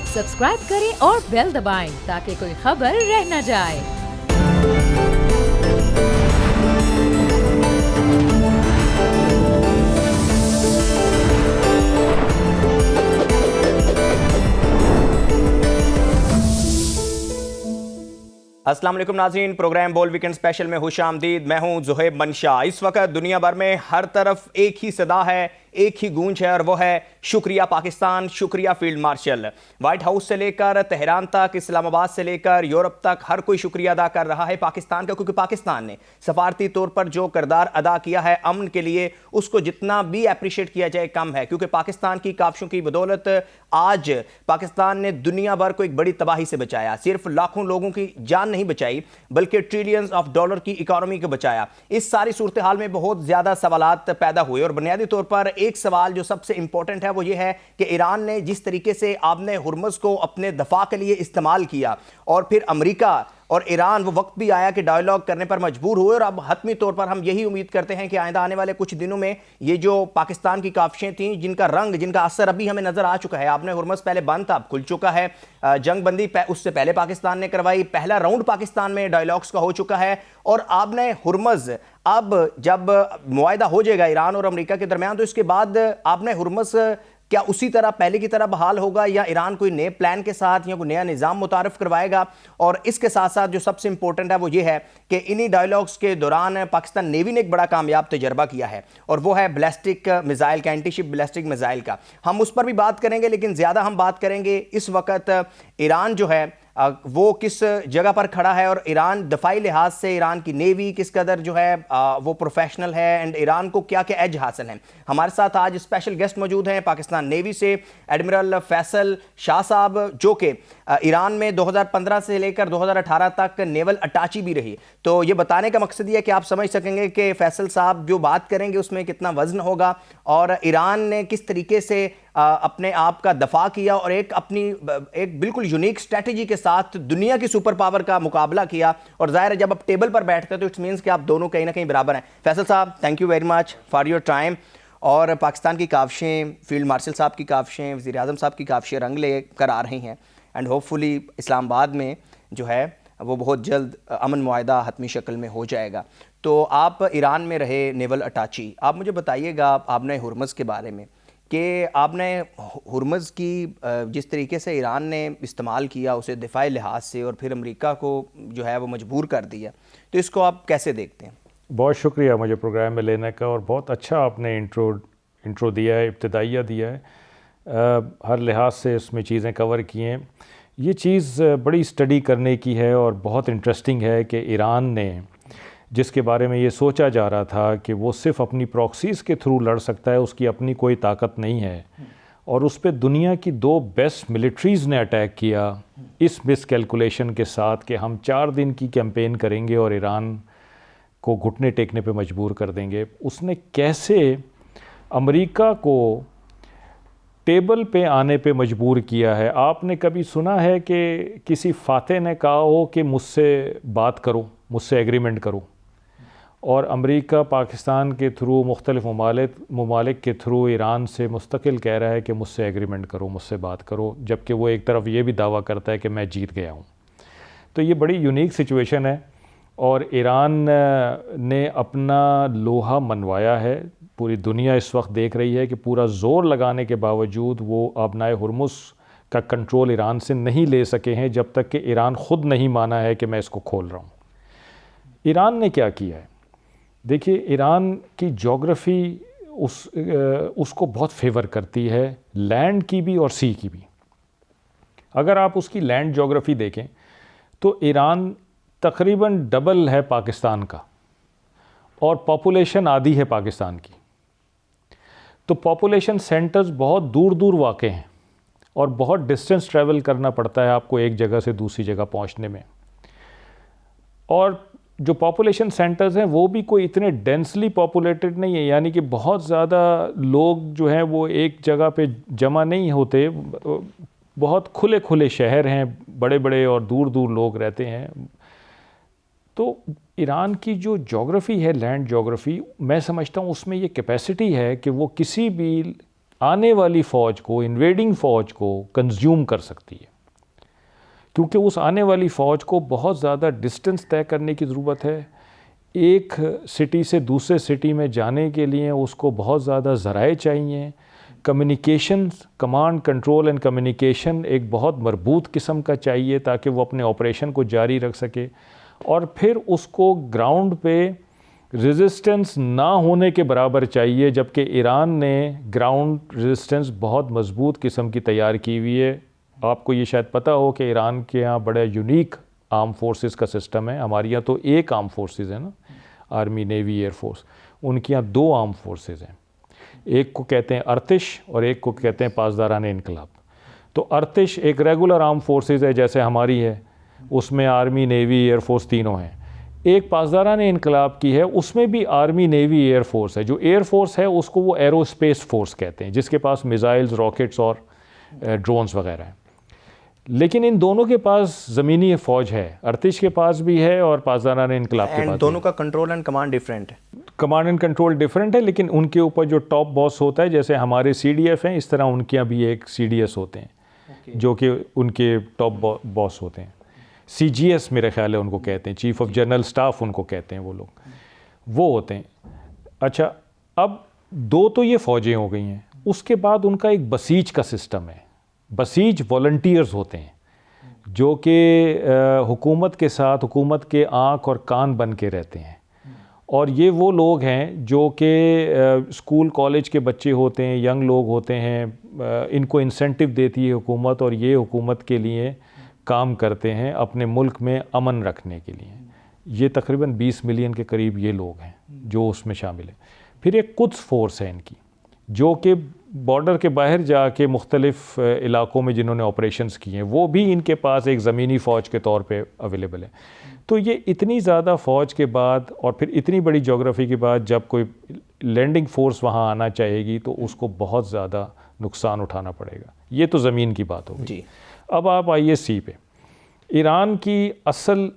Subscribe करें और bell दबाएं ताकि कोई खबर रह न जाए। अस्सलाम वालेकुम नाज़रीन, प्रोग्राम बोल वीकेंड स्पेशल में खुशामदीद। मैं हूं ज़ुहैब मंशा। इस वक्त दुनिया भर में हर तरफ एक ही सदा है, एक ही गूंज है और वो है शुक्रिया पाकिस्तान, शुक्रिया फील्ड मार्शल। व्हाइट हाउस से लेकर तेहरान तक, इस्लामाबाद से लेकर यूरोप तक हर कोई शुक्रिया अदा कर रहा है पाकिस्तान का, क्योंकि पाकिस्तान ने सफारती तौर पर जो किरदार अदा किया है अमन के लिए, उसको जितना भी अप्रिशिएट किया जाए कम है। क्योंकि पाकिस्तान की काबशों की बदौलत आज पाकिस्तान ने दुनिया भर को एक बड़ी तबाही से बचाया। सिर्फ लाखों लोगों की जान नहीं बचाई, बल्कि ट्रिलियंस ऑफ डॉलर की इकोनॉमी को बचाया। इस सारी सूरत हाल में बहुत ज्यादा सवालात पैदा हुए और बुनियादी तौर पर एक सवाल जो सबसे इंपॉर्टेंट है वो ये है कि ईरान ने जिस तरीके से आपने हुर्मुज़ को अपने दफा के लिए इस्तेमाल किया और फिर अमेरिका और ईरान, वो वक्त भी आया कि डायलॉग करने पर मजबूर हुए। और अब हतमी तौर पर हम यही उम्मीद करते हैं कि आइंदा आने वाले कुछ दिनों में ये जो पाकिस्तान की काफिशें थीं, जिनका रंग, जिनका असर अभी हमें नजर आ चुका है। आपने हुर्मुज़ पहले बंद था, अब खुल चुका है। जंग बंदी उससे पहले पाकिस्तान ने करवाई, पहला राउंड पाकिस्तान में डायलॉग्स का हो चुका है। और आपने हुर्मुज़, अब जब मुआहदा हो जाएगा ईरान और अमेरिका के दरमियान, तो इसके बाद आपने हुर्मुज़ क्या उसी तरह पहले की तरह बहाल होगा या ईरान कोई नए प्लान के साथ या कोई नया निज़ाम मुतारफ़ करवाएगा? और इसके साथ साथ जो सबसे इंपॉर्टेंट है वो ये है कि इन्हीं डायलॉग्स के दौरान पाकिस्तान नेवी ने एक बड़ा कामयाब तजर्बा किया है और वो है बैलिस्टिक मिसाइल का, एंटी शिप बैलिस्टिक मिसाइल का। हम उस पर भी बात करेंगे, लेकिन ज़्यादा हम बात करेंगे इस वक्त ईरान जो है वो किस जगह पर खड़ा है और ईरान दफाई लिहाज से ईरान की नेवी किस कदर जो है वो प्रोफेशनल है, एंड ईरान को क्या क्या एज हासिल है। हमारे साथ आज स्पेशल गेस्ट मौजूद हैं पाकिस्तान नेवी से एडमिरल फैसल शाह साहब, जो कि ईरान में 2015 से लेकर 2018 तक नेवल अटाची भी रही। तो ये बताने का मकसद ये है कि आप समझ सकेंगे कि फैसल साहब जो बात करेंगे उसमें कितना वजन होगा और ईरान ने किस तरीके से अपने आप का दफा किया और एक बिल्कुल यूनिक स्ट्रेटजी के साथ दुनिया की सुपर पावर का मुकाबला किया। और जाहिर है जब आप टेबल पर बैठते हैं तो इट्स मीन्स कि आप दोनों कहीं ना कहीं बराबर हैं। फैसल साहब, thank you very much for your time. और पाकिस्तान की काविशें, फील्ड मार्शल साहब की काविशें, वज़ीर आज़म साहब की काविशें रंग लेकर आ रही हैं एंड होपफुली इस्लामाबाद में जो है वो बहुत जल्द अमन मुआहदा हतमी शक्ल में हो जाएगा। तो आप ईरान में रहे नेवल अटाची, आप मुझे बताइएगा आपने हुर्मुज़ के बारे में कि आपने हुर्मुज़ की जिस तरीके से ईरान ने इस्तेमाल किया उसे दिफाई लिहाज से और फिर अमेरिका को जो है वो मजबूर कर दिया, तो इसको आप कैसे देखते हैं? बहुत शुक्रिया मुझे प्रोग्राम में लेने का और बहुत अच्छा आपने इंट्रो दिया है, इब्तिदाइया दिया है। हर लिहाज से इसमें चीज़ें कवर की हैं। ये चीज़ बड़ी स्टडी करने की है और बहुत इंटरेस्टिंग है कि ईरान ने, जिसके बारे में ये सोचा जा रहा था कि वो सिर्फ़ अपनी प्रॉक्सीज़ के थ्रू लड़ सकता है, उसकी अपनी कोई ताकत नहीं है, और उस पर दुनिया की 2 बेस्ट मिलिट्रीज़ ने अटैक किया इस मिसकैलकुलेशन के साथ कि हम 4 दिन की कैंपेन करेंगे और ईरान को घुटने टेकने पे मजबूर कर देंगे। उसने कैसे अमेरिका को टेबल पे आने पे मजबूर किया है? आपने कभी सुना है कि किसी फातेह ने कहा हो कि मुझसे बात करो, मुझसे एग्रीमेंट करो, और अमेरिका पाकिस्तान के थ्रू, मुख्तलिफ ममालिक के थ्रू ईरान से मुस्तकिल कह रहा है कि मुझसे एग्रीमेंट करो, मुझसे बात करो, जबकि वो एक तरफ ये भी दावा करता है कि मैं जीत गया हूँ। तो ये बड़ी यूनिक सिचुएशन है और ईरान ने अपना लोहा मनवाया है। पूरी दुनिया इस वक्त देख रही है कि पूरा ज़ोर लगाने के बावजूद वो अबनाए हुर्मुज़ का कंट्रोल ईरान से नहीं ले सके हैं, जब तक कि ईरान ख़ुद नहीं माना है कि मैं इसको खोल रहा हूँ। ईरान ने क्या किया है? देखिए, ईरान की जोग्राफ़ी उसको बहुत फेवर करती है, लैंड की भी और सी की भी। अगर आप उसकी लैंड जोग्राफ़ी देखें तो ईरान तकरीबन डबल है पाकिस्तान का और पॉपुलेशन आधी है पाकिस्तान की। तो पॉपुलेशन सेंटर्स बहुत दूर दूर वाक़ हैं और बहुत डिस्टेंस ट्रैवल करना पड़ता है आपको एक जगह से दूसरी जगह पहुंचने में। और जो पॉपुलेशन सेंटर्स हैं वो भी कोई इतने डेंसली पॉपुलेटेड नहीं है, यानी कि बहुत ज़्यादा लोग जो हैं वो एक जगह पे जमा नहीं होते। बहुत खुले खुले शहर हैं, बड़े बड़े, और दूर दूर लोग रहते हैं। तो ईरान की जो जोग्राफ़ी है, लैंड जोग्राफ़ी, मैं समझता हूँ उसमें ये कैपेसिटी है कि वो किसी भी आने वाली फ़ौज को, इन्वेडिंग फ़ौज को कंज्यूम कर सकती है, क्योंकि उस आने वाली फ़ौज को बहुत ज़्यादा डिस्टेंस तय करने की ज़रूरत है। एक सिटी से दूसरे सिटी में जाने के लिए उसको बहुत ज़्यादा ज़राए चाहिए। Communication, command control and communication एक बहुत मजबूत किस्म का चाहिए ताकि वो अपने ऑपरेशन को जारी रख सके। और फिर उसको ग्राउंड पे रेजिस्टेंस ना होने के बराबर चाहिए, जबकि ईरान ने ग्राउंड रेजिस्टेंस बहुत मजबूत किस्म की तैयार की हुई है। आपको ये शायद पता हो कि ईरान के यहाँ बड़ा यूनिक आर्म फोर्सेस का सिस्टम है। हमारे यहाँ तो एक आर्म फोर्सेस है ना, आर्मी, नेवी, एयर फोर्स। उनके यहाँ दो आर्म फोर्सेस हैं, एक को कहते हैं अर्तिश और एक को कहते हैं पासदारान इनकलाब। तो अर्तिश एक रेगुलर आर्म फोर्सेस है जैसे हमारी है, उसमें आर्मी, नेवी, एयर फोर्स तीनों हैं। एक पासदारान इनकलाब की है, उसमें भी आर्मी, नेवी, एयर फोर्स है। जो एयर फोर्स है उसको वो एरोस्पेस फोर्स कहते हैं, जिसके पास मिसाइल्स, रॉकेट्स और ड्रोन्स वगैरह हैं। लेकिन इन दोनों के पास ज़मीनी फ़ौज है, अर्तिश के पास भी है और पासदारान इनकलाब के पास। दोनों का कंट्रोल एंड कमांड डिफरेंट है। कमांड एंड कंट्रोल डिफरेंट है, लेकिन उनके ऊपर जो टॉप बॉस होता है, जैसे हमारे CDF हैं, इस तरह उनके यहाँ भी एक CDS होते हैं जो कि उनके टॉप बॉस होते हैं। CGS मेरे ख्याल है उनको कहते हैं, चीफ ऑफ जनरल स्टाफ उनको कहते हैं वो लोग, वो होते हैं। अच्छा, अब दो तो ये फ़ौजें हो गई हैं, उसके बाद उनका एक बसीज का सिस्टम है। बसीज वॉलंटियर्स होते हैं जो कि हुकूमत के साथ, हुकूमत के आँख और कान बन के रहते हैं। और ये वो लोग हैं जो कि स्कूल कॉलेज के बच्चे होते हैं, यंग लोग होते हैं, इनको इंसेंटिव देती है हुकूमत और ये हुकूमत के लिए काम करते हैं अपने मुल्क में अमन रखने के लिए। ये तकरीबन 20 मिलियन के करीब ये लोग हैं जो उसमें शामिल हैं। फिर एक कुद्स फोर्स है इनकी, जो कि बॉर्डर के बाहर जाके मुख्तलिफ़ इलाकों में जिन्होंने ऑपरेशंस किए हैं, वो भी इनके पास एक ज़मीनी फ़ौज के तौर पे अवेलेबल है। तो ये इतनी ज़्यादा फ़ौज के बाद और फिर इतनी बड़ी जोग्राफ़ी के बाद जब कोई लैंडिंग फ़ोर्स वहाँ आना चाहेगी तो उसको बहुत ज़्यादा नुकसान उठाना पड़ेगा। ये तो ज़मीन की बात होगी जी। अब आप आइए सी पे। ईरान की असल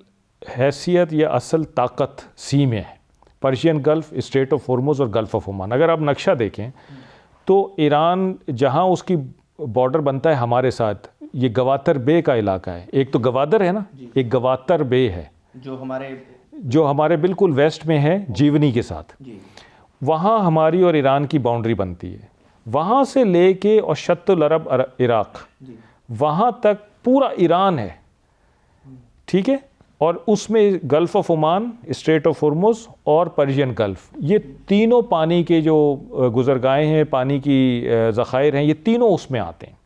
हैसियत या असल ताकत सी में है, Persian gulf, straight of Hormuz और गल्फ़ ऑफ ओमान। अगर आप नक्शा देखें तो ईरान जहाँ उसकी बॉर्डर बनता है हमारे साथ, ये गवातर बे का इलाका है। एक तो गवादर है ना, एक गवातर बे है जो हमारे बिल्कुल वेस्ट में है, जीवनी के साथ। वहाँ हमारी और ईरान की बाउंड्री बनती है। वहाँ से लेके और शत्तुल अरब इराक़, वहाँ तक पूरा ईरान है, ठीक है। और उसमें gulf of Oman, straight of Hormuz और पर्शियन गल्फ़, ये तीनों पानी के जो गुज़रगाहें हैं, पानी की ज़ख़ायर हैं, ये तीनों उसमें आते हैं।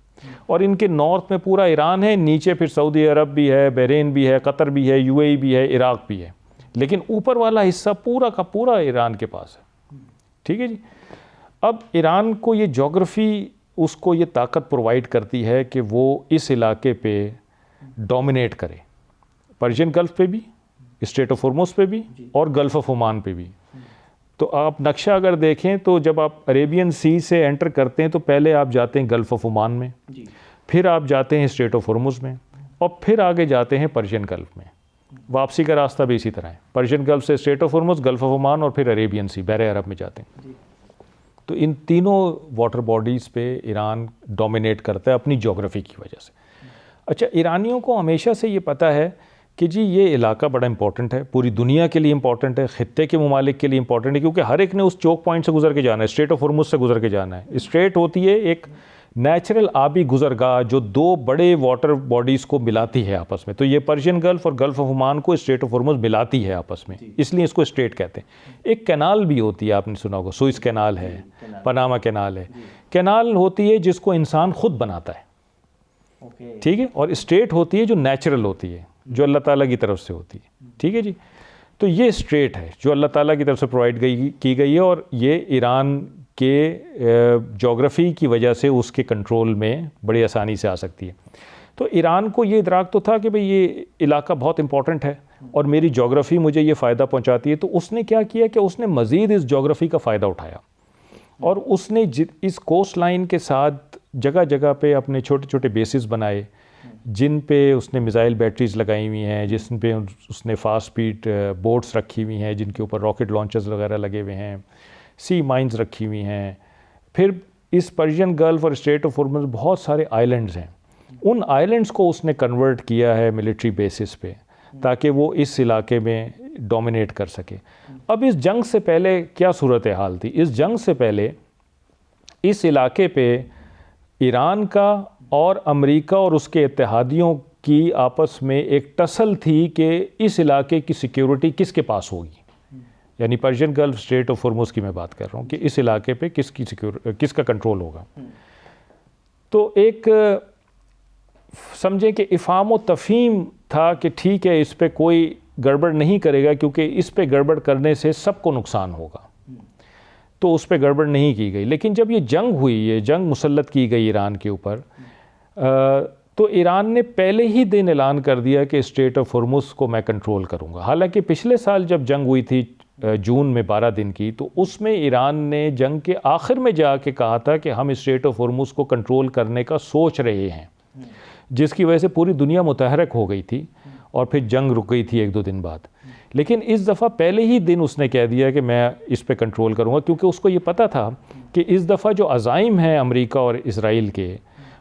और इनके नॉर्थ में पूरा ईरान है, नीचे फिर सऊदी अरब भी है, बहरीन भी है, कतर भी है, UAE भी है, इराक़ भी है, लेकिन ऊपर वाला हिस्सा पूरा का पूरा ईरान के पास है, ठीक है जी। अब ईरान को ये जोग्राफ़ी उसको ये ताकत प्रोवाइड करती है कि वो इस इलाके पे डोमिनेट करे, पर्शियन गल्फ़ पे भी, स्ट्रेट ऑफ हॉर्मुज़ पे भी और गल्फ़ ऑफ ओमान पे भी। तो आप नक्शा अगर देखें तो जब आप अरेबियन सी से एंटर करते हैं तो पहले आप जाते हैं गल्फ़ ऑफ ओमान में, फिर आप जाते हैं स्ट्रेट ऑफ हॉर्मुज़ में और फिर आगे जाते हैं पर्शियन गल्फ़ में। वापसी का रास्ता भी इसी तरह है, पर्शियन गल्फ़ से straight of Hormuz, gulf of Oman और फिर अरेबियन सी, बहरे अरब में जाते हैं। तो इन तीनों वाटर बॉडीज़ पे ईरान डोमिनेट करता है अपनी जोग्राफ़ी की वजह से। अच्छा, ईरानियों को हमेशा से ये पता है कि जी ये इलाका बड़ा इंपॉर्टेंट है, पूरी दुनिया के लिए इंपॉर्टेंट है, ख़ित्ते के ममालिक के लिए इंपॉर्टेंट है, क्योंकि हर एक ने उस चोक पॉइंट से गुजर के जाना है, स्ट्रेट ऑफ हॉर्मुज़ से गुजर के जाना है। स्ट्रेट होती है एक नेचुरल आबी गुजरगाह जो दो बड़े वाटर बॉडीज़ को मिलाती है आपस में। तो ये पर्शियन गल्फ़ और गल्फ़ ऑफ ओमान को स्ट्रेट ऑफ हॉर्मुज़ मिलाती है आपस में, इसलिए इसको स्ट्रेट कहते हैं। एक कैनाल भी होती है, आपने सुना होगा, सुइस कैनाल है, पनामा कैनाल है। कैनाल होती है जिसको इंसान खुद बनाता है, ठीक है, और स्ट्रेट होती है जो नेचुरल होती है, जो अल्लाह ताला की तरफ से होती है, ठीक है जी। तो ये स्ट्रेट है जो अल्लाह ताला की तरफ से प्रोवाइड की गई है और ये ईरान के जोग्राफ़ी की वजह से उसके कंट्रोल में बड़ी आसानी से आ सकती है। तो ईरान को ये इदराक तो था कि भाई ये इलाका बहुत इंपॉर्टेंट है और मेरी जोग्राफ़ी मुझे ये फ़ायदा पहुंचाती है। तो उसने क्या किया कि उसने मज़ीद इस जोग्राफ़ी का फ़ायदा उठाया और उसने इस कोस्ट लाइन के साथ जगह जगह पे अपने छोटे छोटे बेसिस बनाए, जिन पे उसने मिसाइल बैटरीज़ लगाई हुई हैं, जिन पे उसने फास्ट स्पीड बोट्स रखी हुई हैं, जिनके ऊपर रॉकेट लॉन्चर्स वगैरह लगे हुए हैं, सी माइंस रखी हुई हैं। फिर इस पर्शियन गल्फ और स्ट्रेट ऑफ हॉर्मुज़ बहुत सारे आइलैंड्स हैं, उन आइलैंड्स को उसने कन्वर्ट किया है मिलिट्री बेसिस पे, ताकि वो इस इलाके में डोमिनेट कर सके। अब इस जंग से पहले क्या सूरत हाल थी? इस जंग से पहले इस इलाके पे ईरान का और अमेरिका और उसके इत्तेहादियों की आपस में एक टसल थी कि इस इलाके की सिक्योरिटी किसके पास होगी, यानी Persian gulf straight of Hormuz की मैं बात कर रहा हूँ कि इस इलाके पे किसका कंट्रोल होगा। तो एक समझें कि इफ़ाम व तफ़हीम था कि ठीक है, इस पे कोई गड़बड़ नहीं करेगा क्योंकि इस पे गड़बड़ करने से सबको नुकसान होगा, तो उस पे गड़बड़ नहीं की गई। लेकिन जब ये जंग हुई, ये जंग मुसल्लत की गई ईरान के ऊपर, तो ईरान ने पहले ही दिन ऐलान कर दिया कि स्ट्रेट ऑफ हॉर्मुज़ को मैं कंट्रोल करूँगा। हालांकि पिछले साल जब जंग हुई थी जून में 12 दिन की, तो उसमें ईरान ने जंग के आखिर में जाके कहा था कि हम स्ट्रेट ऑफ हॉर्मुज़ को कंट्रोल करने का सोच रहे हैं, जिसकी वजह से पूरी दुनिया मुतहरक हो गई थी और फिर जंग रुक गई थी 1-2 दिन बाद। लेकिन इस दफ़ा पहले ही दिन उसने कह दिया कि मैं इस पे कंट्रोल करूँगा, क्योंकि उसको ये पता था कि इस दफ़ा जो अज़ाइम हैं अमेरिका और इसराइल के,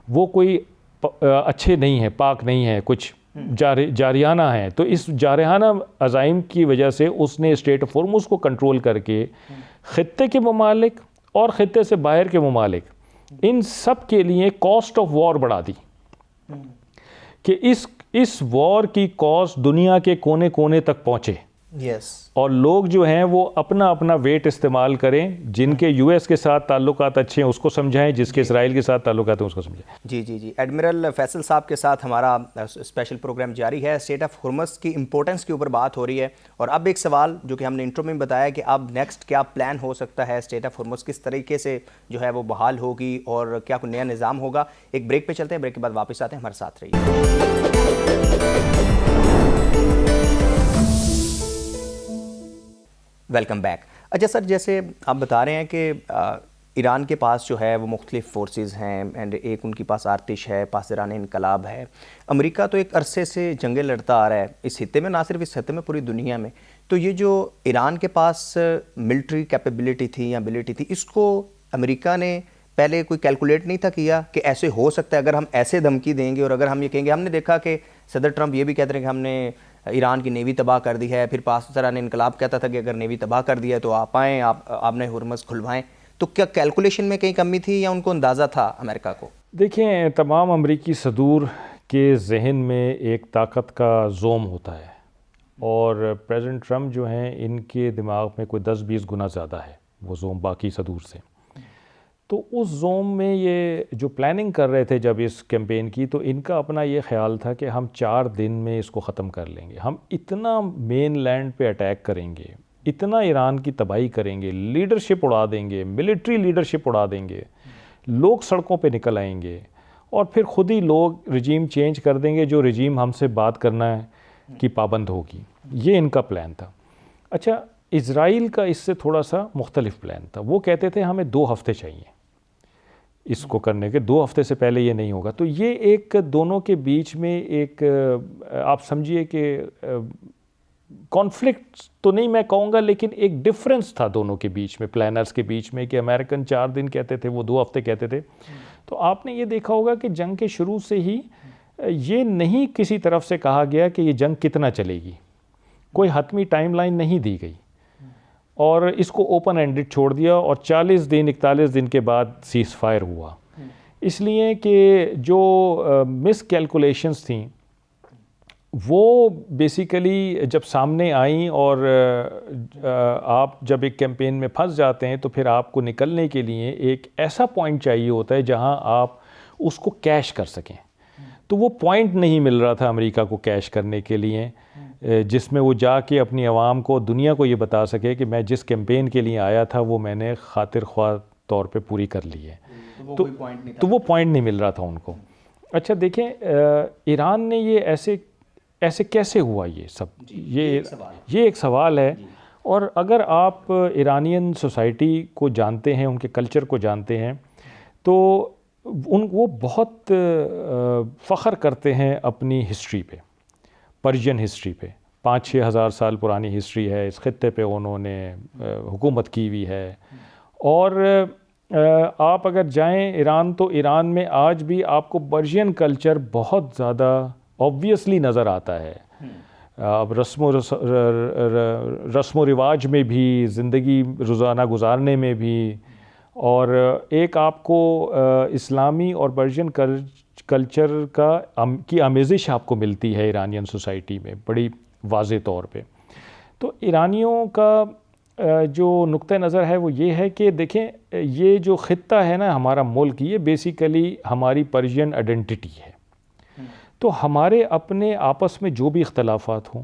वो कोई अच्छे नहीं हैं, पाक नहीं है, कुछ जारियाना है। तो इस जारियाना अज़ाइम की वजह से उसने स्ट्रेट ऑफ हॉर्मुज़ को कंट्रोल करके ख़ित्ते के ममालिक और ख़ित्ते से बाहर के ममालिक, इन सब के लिए कॉस्ट ऑफ वॉर बढ़ा दी कि इस वॉर की कॉस्ट दुनिया के कोने कोने तक पहुँचे। और लोग जो हैं वो अपना अपना वेट इस्तेमाल करें, जिनके यूएस के साथ ताल्लुकात अच्छे हैं उसको समझाएं, जिसके इसराइल के साथ ताल्लुकात हैं उसको समझाएं। जी। एडमिरल फैसल साहब के साथ हमारा स्पेशल प्रोग्राम जारी है। स्ट्रेट ऑफ हॉर्मुज़ की इंपॉर्टेंस के ऊपर बात हो रही है, और अब एक सवाल जो कि हमने इंट्रो में बताया कि अब नेक्स्ट क्या प्लान हो सकता है, स्ट्रेट ऑफ हॉर्मुज़ किस तरीके से जो है वो बहाल होगी और क्या कोई नया निज़ाम होगा। एक ब्रेक पे चलते हैं, ब्रेक के बाद वापस आते हैं, हमारे साथ रहिए। Welcome back. अच्छा सर, जैसे आप बता रहे हैं कि ईरान के पास जो है वो मुख्तलिफ फोर्सेस हैं, एंड एक उनके पास आर्तिश है, पासरान इनकलाब है। अमेरिका तो एक अरसे से जंगें लड़ता आ रहा है इस हिस्से में, ना सिर्फ इस हिस्से में, पूरी दुनिया में। तो ये जो ईरान के पास मिलिट्री कैपेबिलिटी थी या एबिलिटी थी, इसको अमेरिका ने पहले कोई कैलकुलेट नहीं था किया कि ऐसे हो सकता है अगर हम ऐसे धमकी देंगे, और अगर हम ये कहेंगे, हमने देखा कि सदर ट्रंप ये भी कहते हैं कि हमने ईरान की नेवी तबाह कर दी है, फिर पासरान इनकलाब कहता था कि अगर नेवी तबाह कर दिया है तो आप आएँ, आपने हॉर्मुज़ खुलवाएं। तो क्या कैलकुलेशन में कहीं कमी थी या उनको अंदाज़ा था अमेरिका को? देखिए, तमाम अमरीकी सदूर के जहन में एक ताकत का जोम होता है, और प्रेसिडेंट ट्रंप जो हैं इनके दिमाग में कोई 10-20 गुना ज़्यादा है वो जोम बाकी सदूर से। तो उस जोम में ये जो प्लानिंग कर रहे थे जब इस कैंपेन की, तो इनका अपना ये ख्याल था कि हम 4 दिन में इसको ख़त्म कर लेंगे, हम इतना मेन लैंड पे अटैक करेंगे, इतना ईरान की तबाही करेंगे, लीडरशिप उड़ा देंगे, मिलिट्री लीडरशिप उड़ा देंगे, लोग सड़कों पे निकल आएंगे, और फिर ख़ुद ही लोग रजीम चेंज कर देंगे, जो रजीम हमसे बात करना है कि पाबंद होगी। ये इनका प्लान था। अच्छा, इज़राइल का इससे थोड़ा सा मुख्तलिफ प्लान था। वो कहते थे हमें 2 हफ़्ते चाहिए इसको करने के, 2 हफ़्ते से पहले ये नहीं होगा। तो ये एक दोनों के बीच में एक आप समझिए कि कॉन्फ्लिक्ट तो नहीं मैं कहूँगा, लेकिन एक डिफरेंस था दोनों के बीच में, प्लानर्स के बीच में, कि अमेरिकन 4 दिन कहते थे, वो 2 हफ़्ते कहते थे। तो आपने ये देखा होगा कि जंग के शुरू से ही ये नहीं किसी तरफ से कहा गया कि ये जंग कितना चलेगी, कोई हतमी टाइमलाइन नहीं दी गई, और इसको ओपन एंडेड छोड़ दिया, और 40 दिन 41 दिन के बाद सीज़ फायर हुआ। इसलिए कि जो मिस कैलकुलेशंस थी वो बेसिकली जब सामने आई, और आप जब एक कैंपेन में फंस जाते हैं तो फिर आपको निकलने के लिए एक ऐसा पॉइंट चाहिए होता है जहां आप उसको कैश कर सकें। तो वो पॉइंट नहीं मिल रहा था अमेरिका को कैश करने के लिए, जिसमें वो जाके अपनी आवाम को, दुनिया को ये बता सके कि मैं जिस कैंपेन के लिए आया था वो मैंने खातिर ख्वाह तौर पे पूरी कर ली है। तो वो पॉइंट नहीं मिल रहा था उनको। अच्छा देखें, ईरान ने ये ऐसे कैसे हुआ ये सब, ये एक सवाल है। और अगर आप ईरानियन सोसाइटी को जानते हैं, उनके कल्चर को जानते हैं, तो वो बहुत फ़ख्र करते हैं अपनी हिस्ट्री पे, पर्शियन हिस्ट्री पे। 5-6 हज़ार साल पुरानी हिस्ट्री है इस ख़ित्ते पे, उन्होंने हुकूमत की हुई है। और आप अगर जाएं ईरान तो ईरान में आज भी आपको पर्शियन कल्चर बहुत ज़्यादा ऑब्वियसली नज़र आता है। अब रस्म रिवाज में भी, ज़िंदगी रोज़ाना गुजारने में भी, और एक आपको इस्लामी और पर्शियन कल्चर की आमेज़िश आपको मिलती है ईरानियन सोसाइटी में बड़ी वाज़े तौर पे। तो ईरानियों का जो नुक्ता नज़र है वो ये है कि देखें, ये जो ख़ित्ता है ना हमारा मुल्क, ये बेसिकली हमारी पर्शियन आइडेंटिटी है। तो हमारे अपने आपस में जो भी इख्तलाफात हों,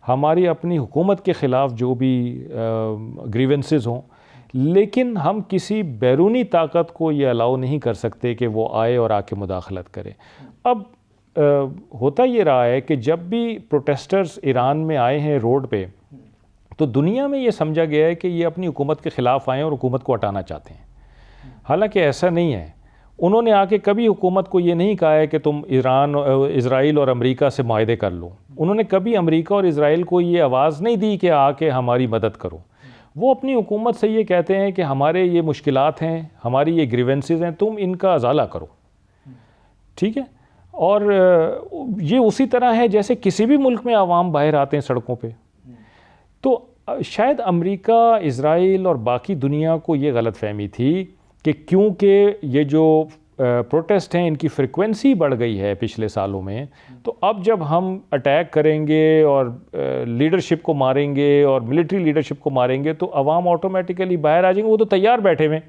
हमारी अपनी हुकूमत के ख़िलाफ़ जो भी ग्रीवेंसेस हों, लेकिन हम किसी बैरूनी ताकत को ये अलाउ नहीं कर सकते कि वो आए और आके मुदाखलत करे। अब होता ये रहा है कि जब भी प्रोटेस्टर्स ईरान में आए हैं रोड पे, तो दुनिया में ये समझा गया है कि ये अपनी हुकूमत के ख़िलाफ़ आए और हुकूमत को हटाना चाहते हैं। हालांकि ऐसा नहीं है। उन्होंने आके कभी हुकूमत को ये नहीं कहा है कि तुम इज़राइल और अमेरिका से माहदे कर लो। उन्होंने कभी अमेरिका और इज़राइल को ये आवाज़ नहीं दी कि आके हमारी मदद करो। वो अपनी हुकूमत से ये कहते हैं कि हमारे ये मुश्किलात हैं, हमारी ये ग्रीवेंसेस हैं, तुम इनका अजाला करो, ठीक है। और ये उसी तरह है जैसे किसी भी मुल्क में आवाम बाहर आते हैं सड़कों पे। तो शायद अमेरिका, इज़राइल और बाकी दुनिया को ये गलतफहमी थी कि क्योंकि ये जो प्रोटेस्ट हैं इनकी फ्रिक्वेंसी बढ़ गई है पिछले सालों में, तो अब जब हम अटैक करेंगे और लीडरशिप को मारेंगे और मिलिट्री लीडरशिप को मारेंगे तो अवाम ऑटोमेटिकली बाहर आ जाएंगे। वो तो तैयार बैठे हुए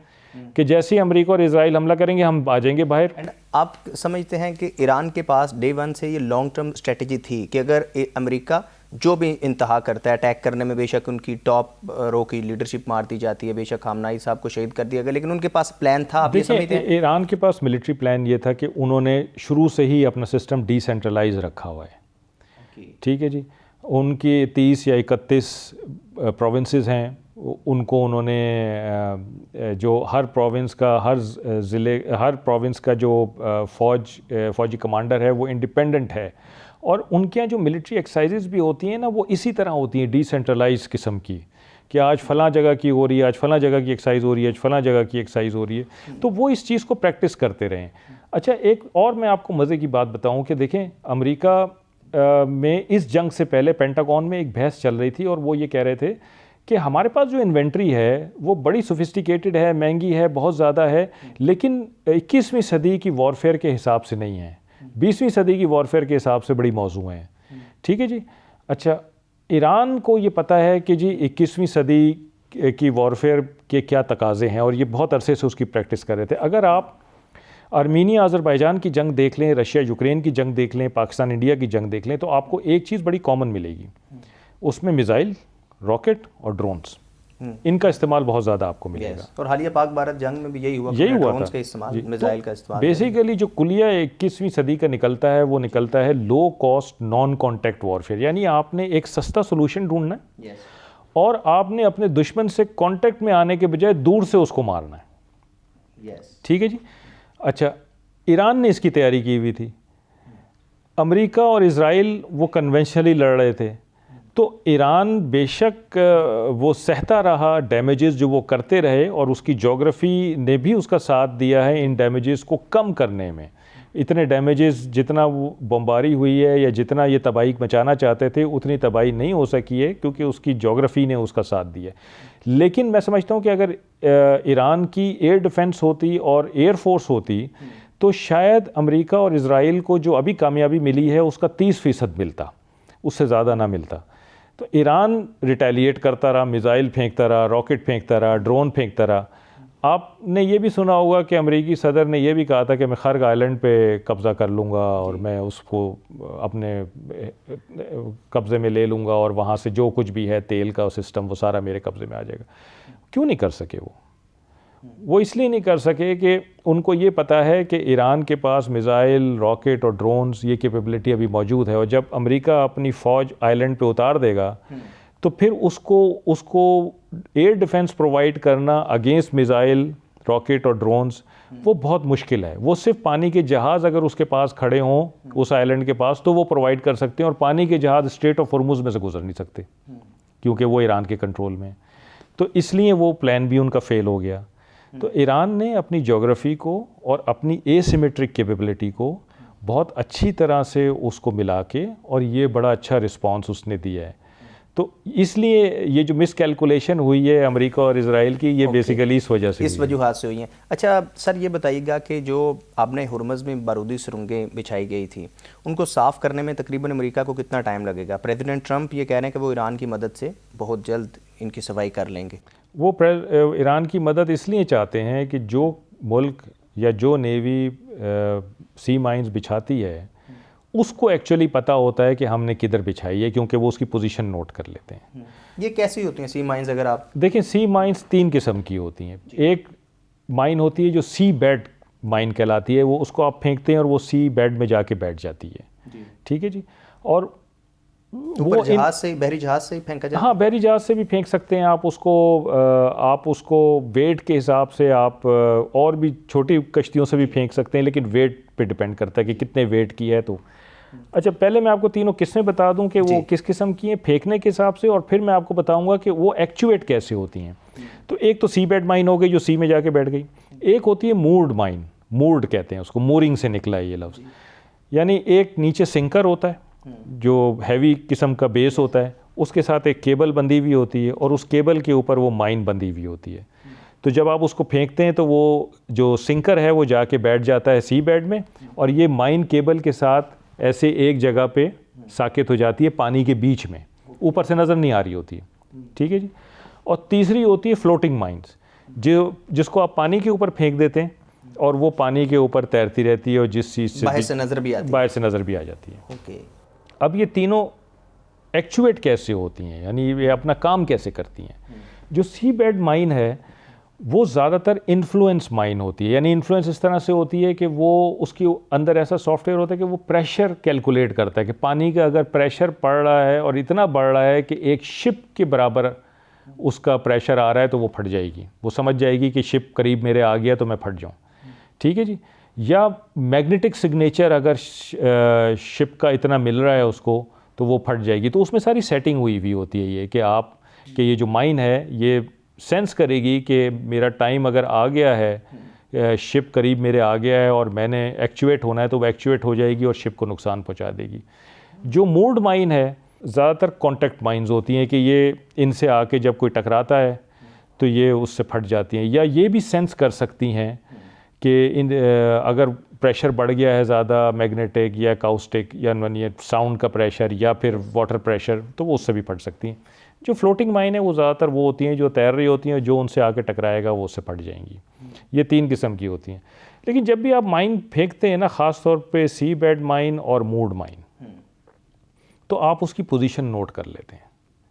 कि जैसे ही अमेरिका और इज़राइल हमला करेंगे हम आ जाएंगे बाहर। आप समझते हैं कि ईरान के पास डे वन से ये लॉन्ग टर्म स्ट्रेटजी थी कि अगर अमेरिका जो भी इंतहा करता है, अटैक करने में बेशक उनकी टॉप रो की लीडरशिप मार दी जाती है, बेशक खामनाई साहब को शहीद कर दिया गया, लेकिन उनके पास प्लान था। आप ये समझते हैं? ईरान के पास मिलिट्री प्लान ये था कि उन्होंने शुरू से ही अपना सिस्टम डिसेंट्रलाइज रखा हुआ है, ठीक है जी। उनकी 30 या 31 प्रोविंसेस हैं, उनको उन्होंने जो हर प्रोविंस का, हर ज़िले, हर प्रोविंस का जो फ़ौजी कमांडर है वो इंडिपेंडेंट है। और उनके यहाँ जो मिलिट्री एक्सरसाइजेज भी होती हैं ना, वो इसी तरह होती हैं, डिसेंट्रलाइज किस्म की, कि आज फ़लाँ जगह की हो रही है, आज फ़लाँ जगह की एक्सरसाइज हो रही है, आज फ़लाँ जगह की एक्सरसाइज हो रही है। तो वो इस चीज़ को प्रैक्टिस करते रहें। अच्छा, एक और मैं आपको मज़े की बात बताऊँ कि देखें, अमेरिका में इस जंग से पहले पेंटागन में एक बहस चल रही थी और वो ये कह रहे थे कि हमारे पास जो इन्वेंट्री है वो बड़ी सोफिस्टिकेटेड है, महंगी है, बहुत ज़्यादा है, लेकिन 21वीं सदी की वॉरफेयर के हिसाब से नहीं है, 20वीं सदी की वॉरफेयर के हिसाब से बड़ी मौजू हैं, ठीक है जी। अच्छा, ईरान को ये पता है कि जी 21वीं सदी की वॉरफेयर के क्या तकाज़े हैं और ये बहुत अरसे से उसकी प्रैक्टिस कर रहे थे। अगर आप आर्मीनिया अज़रबैजान की जंग देख लें, रशिया यूक्रेन की जंग देख लें, पाकिस्तान इंडिया की जंग देख लें, तो आपको एक चीज़ बड़ी कॉमन मिलेगी, उसमें मिसाइल, रॉकेट और ड्रोन्स, इनका इस्तेमाल बहुत ज़्यादा आपको मिलेगा। और हालिया पाक भारत जंग में भी यही हुआ था, का इस्तेमाल, मिसाइल का इस्तेमाल। बेसिकली जो कुलिया 21वीं सदी का निकलता है वो निकलता है low cost non contact warfare, यानी आपने एक सस्ता सोल्यूशन ढूंढना है और आपने अपने दुश्मन से कॉन्टैक्ट में आने के बजाय दूर से उसको मारना है, ठीक है जी। अच्छा, ईरान ने इसकी तैयारी की हुई थी, अमेरिका और इज़राइल वो कन्वेंशनली लड़ रहे थे, तो ईरान बेशक वो सहता रहा डैमेजेस जो वो करते रहे और उसकी जोग्राफ़ी ने भी उसका साथ दिया है इन डैमेजेस को कम करने में। इतने डैमेजेस जितना वो बमबारी हुई है या जितना ये तबाही मचाना चाहते थे उतनी तबाही नहीं हो सकी है क्योंकि उसकी जोग्राफ़ी ने उसका साथ दिया। लेकिन मैं समझता हूँ कि अगर ईरान की एयर डिफेंस होती और एयर फोर्स होती तो शायद अमेरिका और इज़राइल को जो अभी कामयाबी मिली है उसका 30% मिलता, उससे ज़्यादा ना मिलता। तो ईरान रिटेलिएट करता रहा, मिसाइल फेंकता रहा, रॉकेट फेंकता रहा, ड्रोन फेंकता रहा। आपने ये भी सुना होगा कि अमेरिकी सदर ने यह भी कहा था कि मैं खर्ग आइलैंड पे कब्ज़ा कर लूँगा और मैं उसको अपने कब्ज़े में ले लूँगा और वहाँ से जो कुछ भी है तेल का सिस्टम वो सारा मेरे कब्ज़े में आ जाएगा। क्यों नहीं कर सके वो इसलिए नहीं कर सके कि उनको ये पता है कि ईरान के पास मिसाइल, रॉकेट और ड्रोन्स ये कैपेबिलिटी अभी मौजूद है और जब अमेरिका अपनी फ़ौज आइलैंड पे उतार देगा तो फिर उसको एयर डिफेंस प्रोवाइड करना अगेंस्ट मिसाइल, रॉकेट और ड्रोन्स वो बहुत मुश्किल है। वो सिर्फ पानी के जहाज़ अगर उसके पास खड़े हों उस आइलैंड के पास तो वो प्रोवाइड कर सकते हैं और पानी के जहाज़ स्ट्रेट ऑफ हॉर्मुज़ में से गुजर नहीं सकते क्योंकि वो ईरान के कंट्रोल में। तो इसलिए वो प्लान भी उनका फेल हो गया। तो ईरान ने अपनी ज्योग्राफी को और अपनी एसिमेट्रिक कैपेबिलिटी को बहुत अच्छी तरह से उसको मिला के, और ये बड़ा अच्छा रिस्पांस उसने दिया है। तो इसलिए ये जो मिसकैलकुलेशन हुई है अमेरिका और इजराइल की, ये बेसिकली इस वजह से, इस वजूहात से हुई हैं। अच्छा सर, ये बताइएगा कि जो आपने हुर्मुज़ में बारूदी सुरंगें बिछाई गई थी, उनको साफ़ करने में तकरीबन अमेरिका को कितना टाइम लगेगा? प्रेसिडेंट ट्रंप ये कह रहे हैं कि वो ईरान की मदद से बहुत जल्द इनकी सफाई कर लेंगे। वो ईरान की मदद इसलिए चाहते हैं कि जो मुल्क या जो नेवी सी माइंस बिछाती है उसको एक्चुअली पता होता है कि हमने किधर बिछाई है, क्योंकि वो उसकी पोजीशन नोट कर लेते हैं। ये कैसी होती हैं सी माइंस? अगर आप देखें, सी माइंस 3 किस्म की होती हैं। एक माइन होती है जो सी बेड माइन कहलाती है, वो उसको आप फेंकते हैं और वो सी बेड में जाके बैठ जाती है। ठीक है जी। और वो जहाज से, बहरी जहाज से ही फेंका जाता है? हाँ, बहरी जहाज से भी फेंक सकते हैं आप उसको वेट के हिसाब से आप और भी छोटी कश्तियों से भी फेंक सकते हैं, लेकिन वेट पे डिपेंड करता है कि कितने वेट की है। तो अच्छा, पहले मैं आपको तीनों किस्में बता दूं कि वो किस किस्म की हैं फेंकने के हिसाब से, और फिर मैं आपको बताऊंगा कि वो एक्चुएट कैसे होती हैं। तो एक तो सी बेड माइन हो गई जो सी में जाके बैठ गई। एक होती है मूर्ड माइन, मूर्ड कहते हैं उसको, मूरिंग से निकला है ये लफ्ज़। यानी एक नीचे सिंकर होता है जो हैवी किस्म का बेस होता है, उसके साथ एक केबल बंधी हुई होती है और उस केबल के ऊपर वो माइन बंधी हुई होती है। तो जब आप उसको फेंकते हैं तो वो जो सिंकर है वो जाके बैठ जाता है सी बेड में, और ये माइन केबल के साथ ऐसे एक जगह पे साकित हो जाती है पानी के बीच में, ऊपर से नज़र नहीं आ रही होती है। ठीक है जी। और तीसरी होती है फ्लोटिंग माइंस, जिसको आप पानी के ऊपर फेंक देते हैं और वो पानी के ऊपर तैरती रहती है और जिस चीज़ से बाहर से नज़र भी आ जाती है। ओके। अब ये तीनों एक्चुएट कैसे होती हैं, यानी ये अपना काम कैसे करती हैं? जो सी बेड माइन है वो ज़्यादातर इन्फ्लुएंस माइन होती है। यानी इन्फ्लुएंस इस तरह से होती है कि वो उसके अंदर ऐसा सॉफ्टवेयर होता है कि वो प्रेशर कैलकुलेट करता है कि पानी का अगर प्रेशर पड़ रहा है और इतना बढ़ रहा है कि एक शिप के बराबर उसका प्रेशर आ रहा है, तो वो फट जाएगी। वो समझ जाएगी कि शिप करीब मेरे आ गया तो मैं फट जाऊँ। ठीक है जी। या मैग्नेटिक सिग्नेचर अगर शिप का इतना मिल रहा है उसको, तो वो फट जाएगी। तो उसमें सारी सेटिंग हुई होती है ये कि ये जो माइन है ये सेंस करेगी कि मेरा टाइम अगर आ गया है, शिप करीब मेरे आ गया है और मैंने एक्चुएट होना है, तो वो एक्चुएट हो जाएगी और शिप को नुकसान पहुंचा देगी। जो मूर्ड माइन है ज़्यादातर कॉन्टैक्ट माइंस होती हैं कि ये इनसे आके जब कोई टकराता है तो ये उससे फट जाती हैं। या ये भी सेंस कर सकती हैं कि अगर प्रेशर बढ़ गया है ज़्यादा मैग्नेटिक या काउस्टिक या ये साउंड का प्रेशर या फिर वाटर प्रेशर, तो वो उससे भी फट सकती हैं। जो फ्लोटिंग माइन है वो ज़्यादातर वो होती हैं जो तैर रही होती हैं, जो उनसे आके टकराएगा वो उससे फट जाएंगी। ये 3 किस्म की होती हैं। लेकिन जब भी आप माइन फेंकते हैं ना, ख़ास तौर पे सी बेड माइन और मूर्ड माइन, तो आप उसकी पोजीशन नोट कर लेते हैं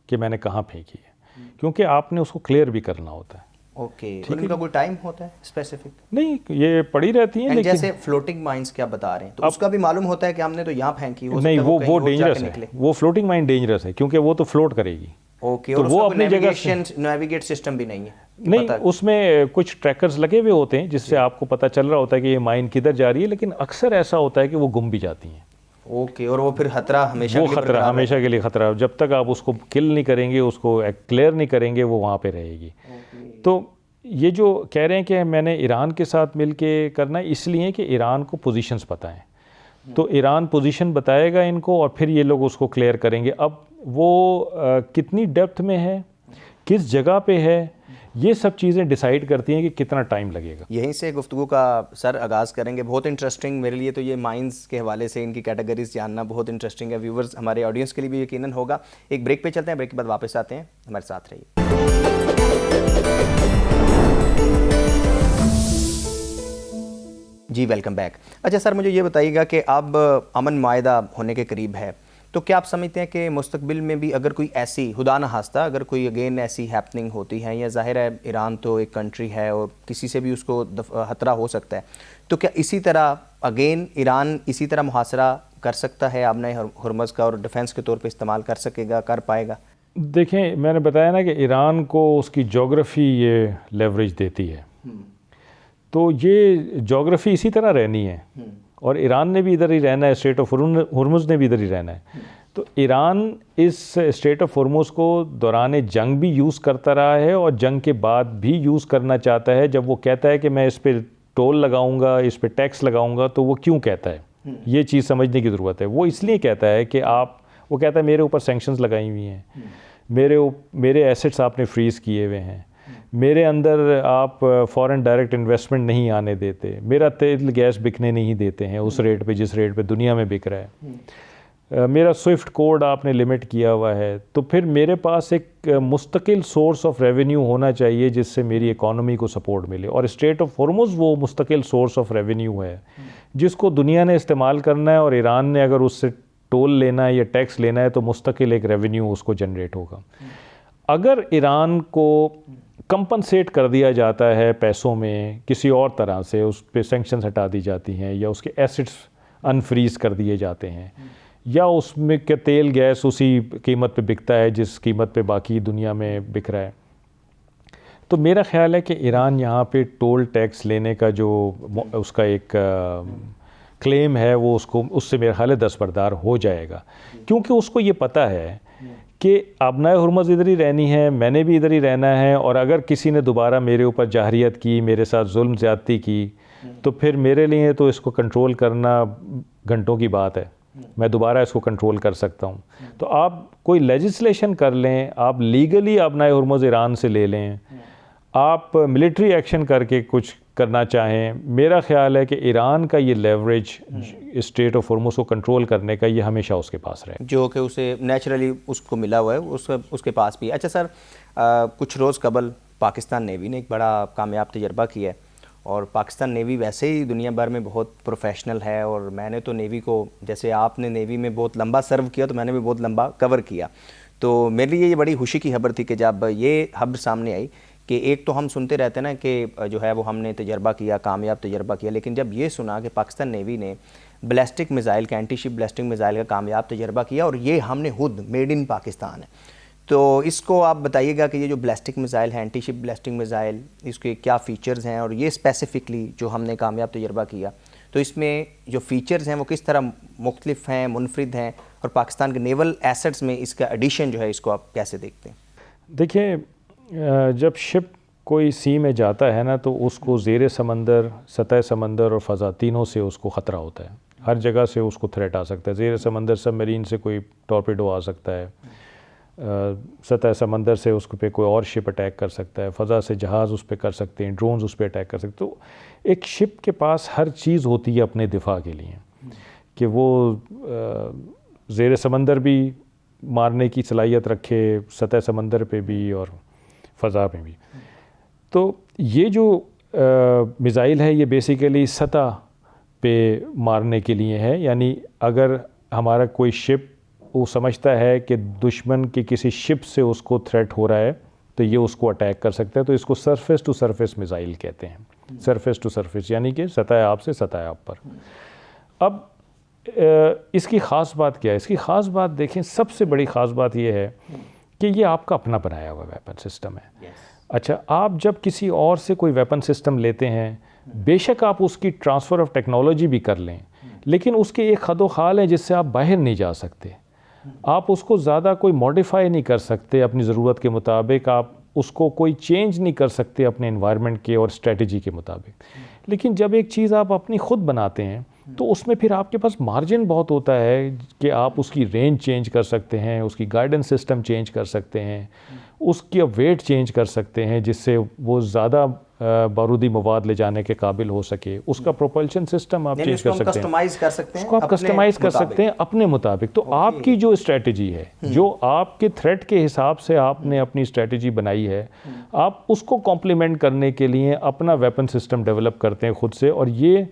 कि मैंने कहाँ फेंकी है, क्योंकि आपने उसको क्लियर भी करना होता है। ओके। उनका कोई टाइम होता है स्पेसिफिक? नहीं, ये पड़ी रहती हैं। जैसे फ्लोटिंग माइंस क्या बता रहे हैं, तो उसका भी मालूम होता है कि हमने तो यहाँ फेंकी, हो नहीं, वो डेंजरस है। वो फ्लोटिंग माइन डेंजरस है क्योंकि वो तो फ्लोट करेगी। ओके। तो और वो अपनी जगह नेविगेट सिस्टम भी नहीं है? नहीं, उसमें कुछ ट्रैकर्स लगे हुए होते हैं जिससे आपको पता चल रहा होता है कि ये माइन किधर जा रही है, लेकिन अक्सर ऐसा होता है कि वो गुम भी जाती हैं। ओके। और वो फिर खतरा हमेशा के लिए खतरा, जब तक आप उसको किल नहीं करेंगे, उसको क्लियर नहीं करेंगे, वो वहाँ पे रहेगी। तो ये जो कह रहे हैं कि मैंने ईरान के साथ मिल के करना है, इसलिए कि ईरान को पोजीशंस पता है, तो ईरान पोजीशन बताएगा इनको और फिर ये लोग उसको क्लियर करेंगे। अब वो कितनी डेप्थ में है, किस जगह पे है, ये सब चीज़ें डिसाइड करती हैं कि कितना टाइम लगेगा। यहीं से गुफ्तगू का सर आगाज़ करेंगे। बहुत इंटरेस्टिंग मेरे लिए तो ये माइंस के हवाले से इनकी कैटेगरीज जानना बहुत इंटरेस्टिंग है। व्यूवर्स, हमारे ऑडियंस के लिए भी यकीनन होगा। एक ब्रेक पे चलते हैं, ब्रेक के बाद वापस आते हैं, हमारे साथ रहिए। जी वेलकम बैक। अच्छा सर, मुझे ये बताइएगा कि अब अमन मायदा होने के करीब है, तो क्या आप समझते हैं कि मुस्तकबिल में भी अगर कोई ऐसी खुदा न खास्ता अगर कोई अगेन ऐसी हैपनिंग होती है, या जाहिर है ईरान तो एक कंट्री है और किसी से भी उसको खतरा हो सकता है, तो क्या इसी तरह अगेन ईरान इसी तरह मुहासरा कर सकता है आपने हुर्मुज़ का और डिफेंस के तौर पे इस्तेमाल कर सकेगा, कर पाएगा? देखें, मैंने बताया ना कि ईरान को उसकी जोग्राफ़ी ये लेवरेज देती है, तो ये जोग्राफ़ी इसी तरह रहनी है और ईरान ने भी इधर ही रहना है, स्ट्रेट ऑफ हुर्मुज़ ने भी इधर ही रहना है। तो ईरान इस स्ट्रेट ऑफ हॉर्मुज़ को दौरान जंग भी यूज़ करता रहा है और जंग के बाद भी यूज़ करना चाहता है। जब वो कहता है कि मैं इस पर टोल लगाऊंगा, इस पर टैक्स लगाऊंगा, तो वो क्यों कहता है, ये चीज़ समझने की ज़रूरत है। वो इसलिए कहता है कि वो कहता है मेरे ऊपर सैंक्शंस लगाई हुई हैं, मेरे एसेट्स आपने फ्रीज़ किए हुए हैं, मेरे अंदर आप फॉरेन डायरेक्ट इन्वेस्टमेंट नहीं आने देते, मेरा तेल गैस बिकने नहीं देते हैं उस रेट पे जिस रेट पे दुनिया में बिक रहा है, मेरा स्विफ्ट कोड आपने लिमिट किया हुआ है। तो फिर मेरे पास एक मुस्तकिल सोर्स ऑफ रेवेन्यू होना चाहिए जिससे मेरी इकॉनमी को सपोर्ट मिले, और स्ट्रेट ऑफ हॉर्मुज़ वो मुस्तकिल सोर्स ऑफ रेवेन्यू है जिसको दुनिया ने इस्तेमाल करना है, और ईरान ने अगर उससे टोल लेना है या टैक्स लेना है तो मुस्तकिल एक रेवेन्यू उसको जनरेट होगा। अगर ईरान को कंपनसेट कर दिया जाता है पैसों में किसी और तरह से, उस पर सैंक्शंस हटा दी जाती हैं या उसके एसेट्स अनफ्रीज़ कर दिए जाते हैं, या उसमें के तेल गैस उसी कीमत पे बिकता है जिस कीमत पे बाकी दुनिया में बिक रहा है, तो मेरा ख़्याल है कि ईरान यहाँ पे टोल टैक्स लेने का जो उसका एक क्लेम है वो उससे मेरा ख्याल है दस्तबरदार हो जाएगा, क्योंकि उसको ये पता है कि आबनाए हुर्मुज़ इधर ही रहनी है, मैंने भी इधर ही रहना है, और अगर किसी ने दोबारा मेरे ऊपर जाहरियत की, मेरे साथ जुल्म ज़्यादती की, तो फिर मेरे लिए तो इसको कंट्रोल करना घंटों की बात है, मैं दोबारा इसको कंट्रोल कर सकता हूँ। तो आप कोई लेजिस्लेशन कर लें, आप लीगली आबनाए हुर्मुज़ ईरान से ले लें, आप मिलिट्री एक्शन करके कुछ करना चाहें, मेरा ख्याल है कि ईरान का ये लेवरेज स्ट्रेट ऑफ हॉर्मुज़ को कंट्रोल करने का ये हमेशा उसके पास रहे, जो कि उसे नेचुरली उसको मिला हुआ है, उसके पास भी। अच्छा सर, कुछ रोज़ कबल पाकिस्तान नेवी ने एक बड़ा कामयाब तजर्बा किया है, और पाकिस्तान नेवी वैसे ही दुनिया भर में बहुत प्रोफेशनल है, और मैंने तो नेवी को, जैसे आपने नेवी में बहुत लंबा सर्व किया तो मैंने भी बहुत लंबा कवर किया, तो मेरे लिए ये बड़ी खुशी की खबर थी कि जब ये खबर सामने आई कि एक तो हम सुनते रहते हैं ना कि जो है वो हमने तजर्बा किया, कामयाब तजर्बा किया, लेकिन जब ये सुना कि पाकिस्तान नेवी ने बैलिस्टिक मिज़ाइल का, एंटी शिप बैलिस्टिक मिज़ाइल का कामयाब तजर्बा किया, और ये हमने खुद मेड इन पाकिस्तान है, तो इसको आप बताइएगा कि ये जो बैलिस्टिक मिज़ाइल है, एंटी शिप बैलिस्टिक मिज़ाइल, इसके क्या फ़ीचर्स हैं, और ये स्पेसिफ़िकली जो हमने कामयाब तजर्बा किया, तो इसमें जो फ़ीचर्स हैं वो किस तरह मुख्तलिफ हैं, मुनफरिद हैं, और पाकिस्तान के नेवल एसेट्स में इसका एडिशन जो है इसको आप कैसे देखते हैं? देखिए, जब शिप कोई सी में जाता है ना, तो उसको ज़ेरे समंदर, सतह समंदर और फ़ज़ा तीनों से उसको ख़तरा होता है, हर जगह से उसको थ्रेट आ सकता है। ज़ेरे समंदर सबमरीन से कोई टॉर्पेडो आ सकता है, सतह समंदर से उसको पे कोई और शिप अटैक कर सकता है, फ़ज़ा से जहाज़ उस पर कर सकते हैं, ड्रोन्स उस पर अटैक कर सकते हैं। तो एक शिप के पास हर चीज़ होती है अपने दिफा के लिए, कि वो ज़ेरे समंदर भी मारने की सलाहियत रखे, सतह समंदर पे भी और फ़ज़ा में भी। तो ये जो मिज़ाइल है ये बेसिकली सतह पे मारने के लिए है, यानी अगर हमारा कोई शिप वो समझता है कि दुश्मन के किसी शिप से उसको थ्रेट हो रहा है तो ये उसको अटैक कर सकता है, तो इसको सरफेस टू सरफेस मिज़ाइल कहते हैं। सरफेस टू सरफेस यानी कि सतह आप से सतह आप पर। अब इसकी ख़ास बात क्या है? इसकी ख़ास बात देखें, सबसे बड़ी ख़ास बात ये है कि ये आपका अपना बनाया हुआ वेपन सिस्टम है। अच्छा, आप जब किसी और से कोई वेपन सिस्टम लेते हैं, बेशक आप उसकी ट्रांसफ़र ऑफ टेक्नोलॉजी भी कर लें, लेकिन उसके एक हद व खाल है जिससे आप बाहर नहीं जा सकते। आप उसको ज़्यादा कोई मॉडिफाई नहीं कर सकते अपनी ज़रूरत के मुताबिक, आप उसको कोई चेंज नहीं कर सकते अपने एनवायरनमेंट के और स्ट्रेटजी के मुताबिक। लेकिन जब एक चीज़ आप अपनी ख़ुद बनाते हैं तो उसमें फिर आपके पास मार्जिन बहुत होता है कि आप उसकी रेंज चेंज कर सकते हैं, उसकी गाइडेंस सिस्टम चेंज कर सकते हैं, उसकी वेट चेंज कर सकते हैं जिससे वो ज़्यादा बारूदी मवाद ले जाने के काबिल हो सके, उसका प्रोपल्शन सिस्टम आप चेंज कर सकते हैं, कस्टमाइज़ कर सकते हैं, उसको आप कस्टमाइज़ कर सकते हैं अपने मुताबिक। तो आपकी जो स्ट्रेटजी है, जो आपके थ्रेट के हिसाब से आपने अपनी स्ट्रेटजी बनाई है, आप उसको कॉम्प्लीमेंट करने के लिए अपना वेपन सिस्टम डेवलप करते हैं खुद से, और ये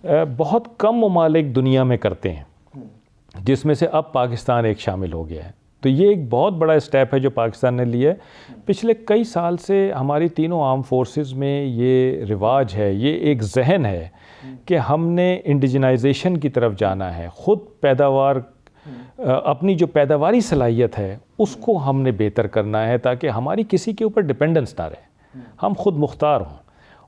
बहुत कम ममालिक दुनिया में करते हैं, जिसमें से अब पाकिस्तान एक शामिल हो गया है। तो ये एक बहुत बड़ा स्टेप है जो पाकिस्तान ने लिया है। पिछले कई साल से हमारी तीनों आर्म फोर्सेस में ये रिवाज है, ये एक जहन है कि हमने इंडिजनाइजेशन की तरफ जाना है, ख़ुद पैदावार, अपनी जो पैदावारी सलाहियत है उसको हमने बेहतर करना है ताकि हमारी किसी के ऊपर डिपेंडेंस ना रहे, हम खुद मुख्तार हों,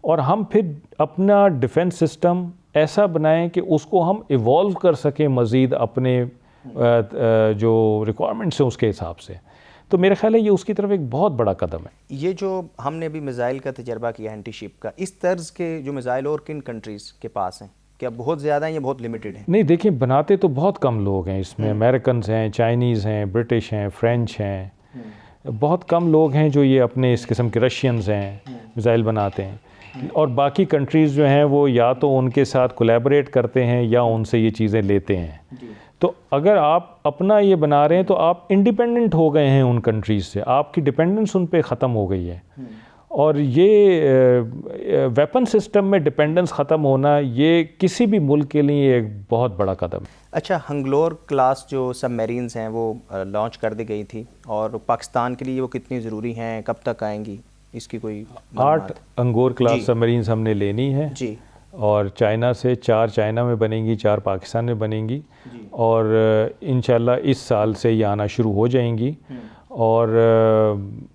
और हम फिर अपना डिफेंस सिस्टम ऐसा बनाएं कि उसको हम इवॉल्व कर सकें मज़ीद अपने जो रिक्वायरमेंट्स हैं उसके हिसाब से। तो मेरा ख्याल है ये उसकी तरफ एक बहुत बड़ा कदम है। ये जो हमने अभी मिसाइल का तजर्बा किया एंटी शिप का, इस तर्ज के जो मिसाइल और किन कंट्रीज़ के पास हैं? क्या बहुत ज़्यादा हैं या बहुत लिमिटेड हैं? नहीं देखिए, बनाते तो बहुत कम लोग हैं इसमें। अमेरिकन्स हैं, चाइनीज़ हैं, ब्रिटिश हैं, फ्रेंच हैं, बहुत कम लोग हैं जो ये अपने इस किस्म के, रशियंस हैं, मिसाइल बनाते हैं। और बाकी कंट्रीज़ जो हैं वो या तो उनके साथ कोलैबोरेट करते हैं या उनसे ये चीज़ें लेते हैं। तो अगर आप अपना ये बना रहे हैं तो आप इंडिपेंडेंट हो गए हैं उन कंट्रीज़ से, आपकी डिपेंडेंस उन पे ख़त्म हो गई है। और ये वेपन सिस्टम में डिपेंडेंस ख़त्म होना, ये किसी भी मुल्क के लिए एक बहुत बड़ा कदम है। अच्छा, हंगलोर क्लास जो सबमरीन्स हैं वो लॉन्च कर दी गई थी, और पाकिस्तान के लिए वो कितनी ज़रूरी हैं, कब तक आएंगी, इसकी कोई 8 अंगोर क्लास सबमरीन्स हमने लेनी है जी। और चाइना से 4 चाइना में बनेंगी, 4 पाकिस्तान में बनेंगी, और इंशाल्लाह इस साल से ये आना शुरू हो जाएंगी। और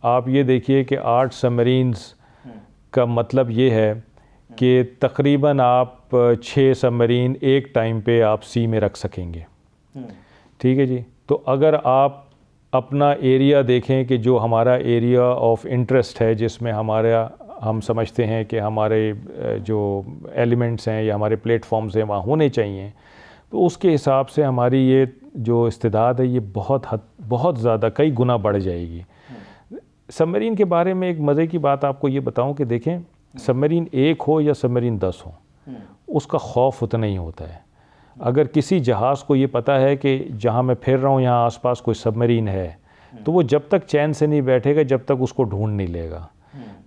आप ये देखिए कि 8 सबमरीन्स का मतलब ये है कि तकरीबन आप 6 सबमरीन एक टाइम पे आप सी में रख सकेंगे। ठीक है जी। तो अगर आप अपना एरिया देखें कि जो हमारा एरिया ऑफ इंटरेस्ट है, जिसमें हम समझते हैं कि हमारे जो एलिमेंट्स हैं या हमारे प्लेटफॉर्म्स हैं वहाँ होने चाहिए, तो उसके हिसाब से हमारी ये जो इस्तेदाद है ये बहुत ज़्यादा कई गुना बढ़ जाएगी। सबमरीन के बारे में एक मज़े की बात आपको ये बताऊं कि देखें, सबमरीन 1 हो या सबमरीन 10 हो, उसका खौफ उतना ही होता है। अगर किसी जहाज़ को ये पता है कि जहाँ मैं फिर रहा हूँ यहाँ आसपास कोई सबमरीन है, तो वो जब तक चैन से नहीं बैठेगा जब तक उसको ढूंढ नहीं लेगा।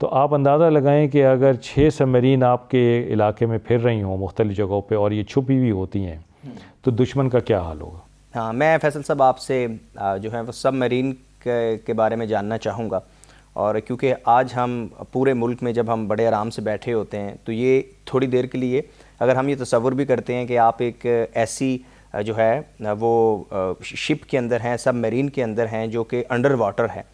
तो आप अंदाज़ा लगाएं कि अगर 6 सबमरीन आपके इलाके में फिर रही हों मुख्तलिफ़ जगहों पे और ये छुपी हुई होती हैं, तो दुश्मन का क्या हाल होगा। हाँ, मैं फैसल साहब आपसे जो है वो सबमरीन के बारे में जानना चाहूँगा। और क्योंकि आज हम पूरे मुल्क में जब हम बड़े आराम से बैठे होते हैं, तो ये थोड़ी देर के लिए अगर हम ये तसव्वुर भी करते हैं कि आप एक ऐसी जो है वो शिप के अंदर हैं, सबमरीन के अंदर हैं जो कि अंडर वाटर है,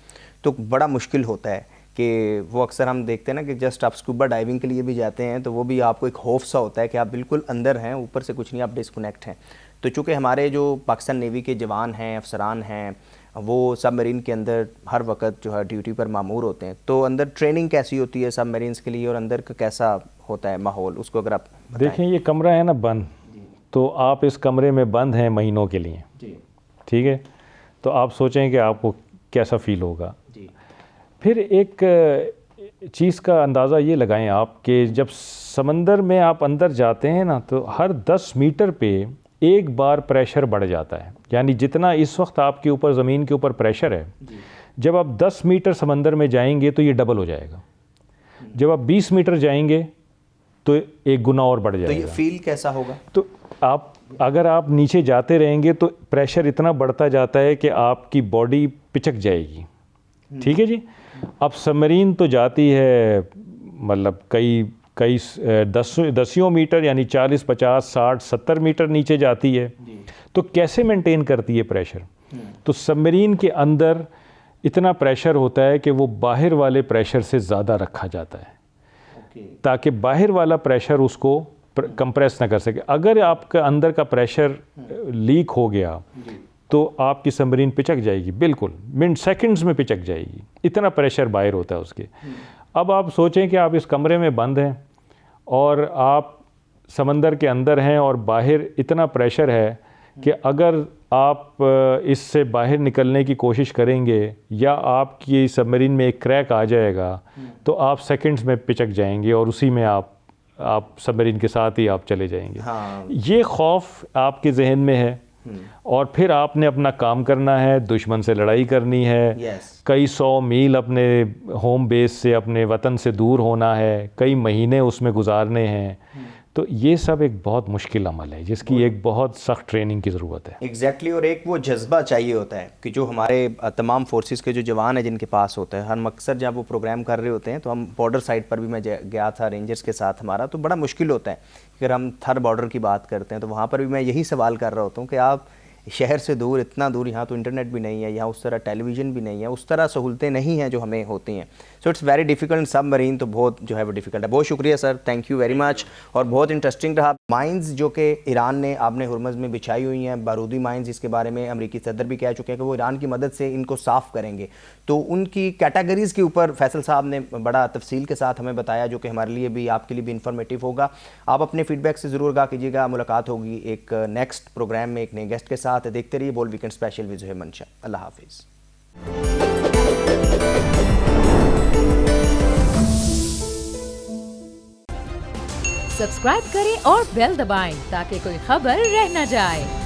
तो बड़ा मुश्किल होता है कि वो अक्सर हम देखते हैं ना कि जस्ट आप स्कूबा डाइविंग के लिए भी जाते हैं तो वो भी आपको एक खौफ सा होता है कि आप बिल्कुल अंदर हैं, ऊपर से कुछ नहीं, आप डिस्कनेक्ट हैं। तो चूँकि हमारे जो पाकिस्तान नेवी के जवान हैं, अफसरान हैं, वो सबमरीन के अंदर हर वक्त जो है ड्यूटी पर मामूर होते हैं, तो अंदर ट्रेनिंग कैसी होती है सबमरीन्स के लिए और अंदर का कैसा होता है माहौल, उसको अगर आप देखें। ये कमरा है ना बंद, तो आप इस कमरे में बंद हैं महीनों के लिए, ठीक है। तो आप सोचें कि आपको कैसा फ़ील होगा। फिर एक चीज़ का अंदाज़ा ये लगाएं आप कि जब समंदर में आप अंदर जाते हैं ना, तो हर 10 मीटर पे एक बार प्रेशर बढ़ जाता है। यानी जितना इस वक्त आपके ऊपर ज़मीन के ऊपर प्रेशर है, जब आप 10 मीटर समंदर में जाएंगे तो ये डबल हो जाएगा। जब आप 20 मीटर जाएंगे तो 1 गुना और बढ़ जाएगा। तो ये फील कैसा होगा? तो अगर आप नीचे जाते रहेंगे तो प्रेशर इतना बढ़ता जाता है कि आपकी बॉडी पिचक जाएगी। ठीक है जी। अब सबमरीन तो जाती है मतलब कई दसियों मीटर, यानी 40, 50, 60, 70 मीटर नीचे जाती है। तो कैसे मेंटेन करती है प्रेशर? तो सबमरीन के अंदर इतना प्रेशर होता है कि वो बाहर वाले प्रेशर से ज़्यादा रखा जाता है, ताकि बाहर वाला प्रेशर उसको कंप्रेस ना कर सके। अगर आपका अंदर का प्रेशर लीक हो गया तो आपकी सबमरीन पिचक जाएगी, बिल्कुल मिनट सेकंड्स में पिचक जाएगी, इतना प्रेशर बाहर होता है उसके। अब आप सोचें कि आप इस कमरे में बंद हैं और आप समंदर के अंदर हैं और बाहर इतना प्रेशर है कि अगर आप इससे बाहर निकलने की कोशिश करेंगे या आपकी सबमरीन में एक क्रैक आ जाएगा तो आप सेकंड्स में पिचक जाएंगे और उसी में आप सबमरीन के साथ ही आप चले जाएंगे। हाँ। ये खौफ आपके जहन में है और फिर आपने अपना काम करना है, दुश्मन से लड़ाई करनी है। कई 100 मील अपने होम बेस से, अपने वतन से दूर होना है, कई महीने उसमें गुजारने हैं। तो ये सब एक बहुत मुश्किल अमल है जिसकी एक बहुत सख्त ट्रेनिंग की ज़रूरत है। एग्जैक्टली। और एक वो जज्बा चाहिए होता है कि जो हमारे तमाम फोर्सेस के जो जवान हैं जिनके पास होता है, हम अक्सर जब वो प्रोग्राम कर रहे होते हैं तो हम बॉर्डर साइड पर भी मैं गया था रेंजर्स के साथ हमारा, तो बड़ा मुश्किल होता है। अगर हम थर बॉर्डर की बात करते हैं तो वहाँ पर भी मैं यही सवाल कर रहा होता हूँ कि आप शहर से दूर, इतना दूर, यहाँ तो इंटरनेट भी नहीं है, यहाँ उस तरह टेलीविज़न भी नहीं है, उस तरह सहूलतें नहीं हैं जो हमें होती हैं। So it's very difficult. सब मरीन तो बहुत जो है वो डिफ़िकल्ट है। बहुत शुक्रिया sir, thank you very much. और बहुत इंटरेस्टिंग रहा। माइंस जो कि ईरान ने आपने हुर्मुज़ में बिछाई हुई हैं, बारूदी माइंस, इसके बारे में अमरीकी सदर भी कह चुके हैं कि वो ईरान की मदद से इनको साफ़ करेंगे। तो उनकी कैटेगरीज़ के ऊपर फैसल साहब ने बड़ा तफसील के साथ हमें बताया, जो कि हमारे लिए भी, आपके लिए भी इंफॉर्मेटिव होगा। आप अपने फीडबैक से ज़रूर आगाह कीजिएगा। मुलाकात होगी एक नेक्स्ट प्रोग्राम में एक नए गेस्ट के साथ। देखते रहिए बोल वीकेंड स्पेशल विद ज़ुहैब मंशा। अल्लाह हाफिज़। सब्सक्राइब करें और बेल दबाएं ताकि कोई खबर रह न जाए।